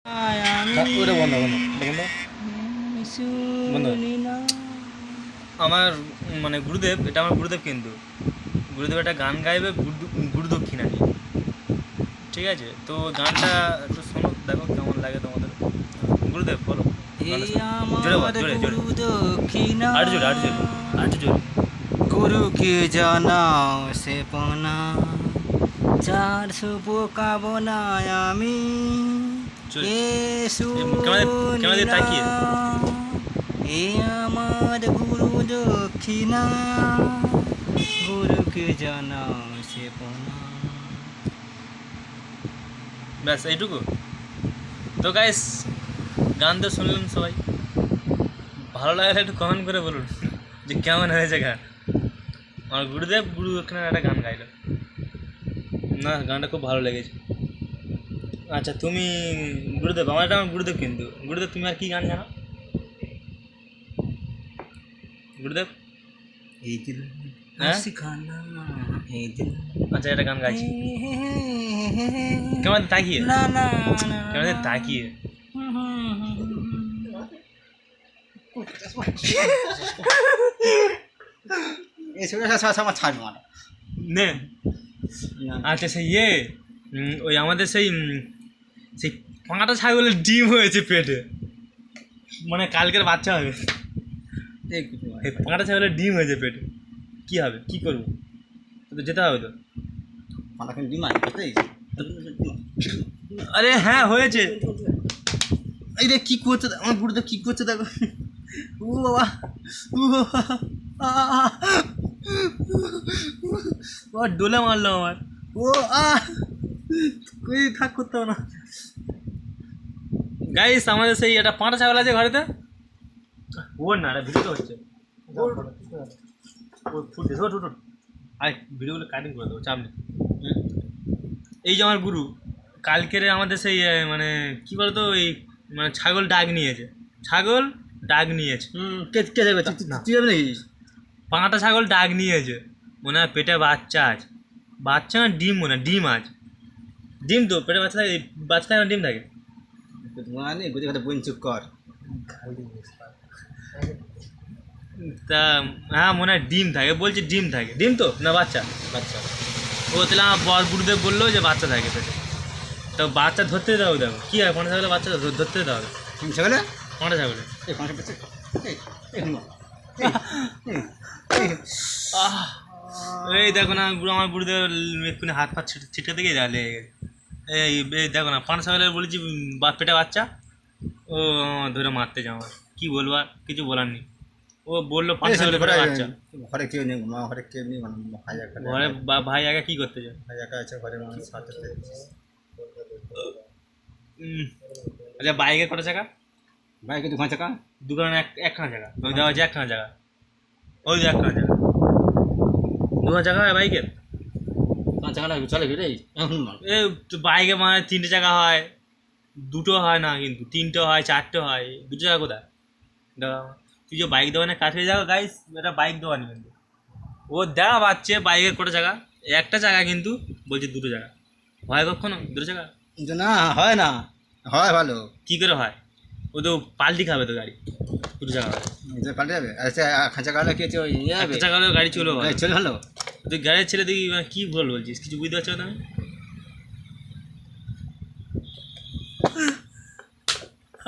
ওটা বন্ধ বন্ধ বন্ধ বন্ধ। আমার মানে গুরুদেব, এটা আমার গুরুদেব, কিন্তু গুরুদেব একটা গান গাইবে গুরু দক্ষিণা নিয়ে, ঠিক আছে? তো গানটা একটু শোনো, দেখো কেমন লাগে তোমাদের। গুরুদেব বলো, জোরে বল, জোরে জোরে, আর জোরে আর জোরে আর জোরে। गुरु की জানাও সে পনা যার শুভ কামনায় আমি কেমন তাকিয়ে এ আমার গুরু দক্ষিণা গুরুকে জানাও সে পনা। ব্যাস এইটুকু। তো গাইস, গান তো শুনলেন সবাই, ভালো লাগলে একটু কমেন্ট করে বলুন যে কেমন হয়েছে গান। আমার গুরুদেব গুরু দক্ষিণার একটা গান গাইল না, গানটা খুব ভালো লেগেছে। আচ্ছা তুমি গুরুদেব, আমার গুরুদেব, কিন্তু গুরুদেব তুমি আর কি গান জানো গুরুদেব? এই দিল হ্যাঁ শিখানা এই দিল আচ্ছা, একটা গান গাইছি, কেমন তাকিয়ে, না না কেমন তাকিয়ে। এসব আমার ছাড় মারা নে আচ্ছা, সেই ইয়ে ওই আমাদের সেই সেই পাঁটা ছাগলের ডিম হয়েছে পেটে, মানে কালকের বাচ্চা হবে। এই পাঁটা ছাগলের ডিম হয়েছে পেটে, কী হবে, কী করবো? তো যেতে হবে তো। আরে হ্যাঁ হয়েছে। এই রে কী করছে আমার গুরুদেব, কী করছে দেখো। ও বাবা, ও বাবা, ডোলে মারলো আমার। ও কই থাক করতে হবে না। গাইস, আমাদের সেই একটা পাঁটা ছাগল আছে ঘরেতে। ওর না, ভিডিও হচ্ছে, আর ভিডিওগুলো কাটিং করে দেবো, চাপ নেই। এই যে আমার গুরু কালকের আমাদের সেই মানে কী বলতো, এই মানে ছাগল ডাক নিয়েছে, ছাগল ডাক নিয়েছে। কে যাবে তুই যাবে নাকি? পাঁটা ছাগল ডাক নিয়েছে, মনে হয় পেটে বাচ্চা আছে, বাচ্চা না ডিম, মনে হয় ডিম আছে, ডিম তো পেটে বাচ্চা থাকে, বাচ্চা থাকে না ডিম থাকে। মানে বুঝে কথা বোন চুপ কর। তা হ্যাঁ মনে হয় ডিম থাকে, বলছে ডিম থাকে, ডিম তো না বাচ্চা? বাচ্চা ও তাহলে আমার বর গুরুদেব বললো যে বাচ্চা থাকে পেটে। তো বাচ্চা ধরতে দাও, দেখো কী হয়, পাঁটা ছাগলের বাচ্চা ধরতে দাও, ছাগলে পাঁটা ছাগলে। এই দেখো না আমার গুরুদেব এক্ষুনি হাত পা ছিটকে থেকে লেগে গেছে। এই দেখো না পাঁটা ছাগলের বলেছি পেটে বাচ্চা, ও ধরে মারতে যাও, কী বলবো আর, কিছু বলার নেই। ও বললো পাঁটা ছাগলের পেটে বাচ্চা। ঘরে কেউ নেই, মা ঘরে কেউ নেই, ভাই একা, ঘরে ভাই আগে কী করতে যায়? ভাই একা আছে ঘরে, মানুষ সাথে। আচ্ছা বাইকে কটা চাকা? বাইকে 2 চাকা, দোকানে একখানা জায়গা, ওই দেওয়া আছে একখানা জায়গা, ওই একখানা জায়গা, 2 জায়গা হয় বাইকের। 5 চাকা লাগবে, চলে রে এ বাইকে মানে 3টে চাকা হয়, 2টো হয় না, কিন্তু 3টে হয়, 4টে হয়, 2 জায়গা কোথায়? তুই যে বাইক দোকানে কাছে যাও গাইস, এটা বাইক দোকানি, কিন্তু ও দেখা পাচ্ছে বাইকের কটা জায়গা, একটা জায়গা, কিন্তু বলছে 2টো জায়গা। হয় কখনো 2টো জায়গা? না হয় না, হয় ভালো কী করে হয়? ও তো পাল্টি খাবে তো গাড়ি, 2টো জায়গা হয়। পাল্টে যাবে। আচ্ছা খাঁচা কাটা কি হচ্ছে, একটা জায়গা হলেও গাড়ি চলে চলে ভালো। তুই গাড়ির ছেলে দেখি, মানে কী ভুল বলছিস, কিছু বুঝতে পারছো না?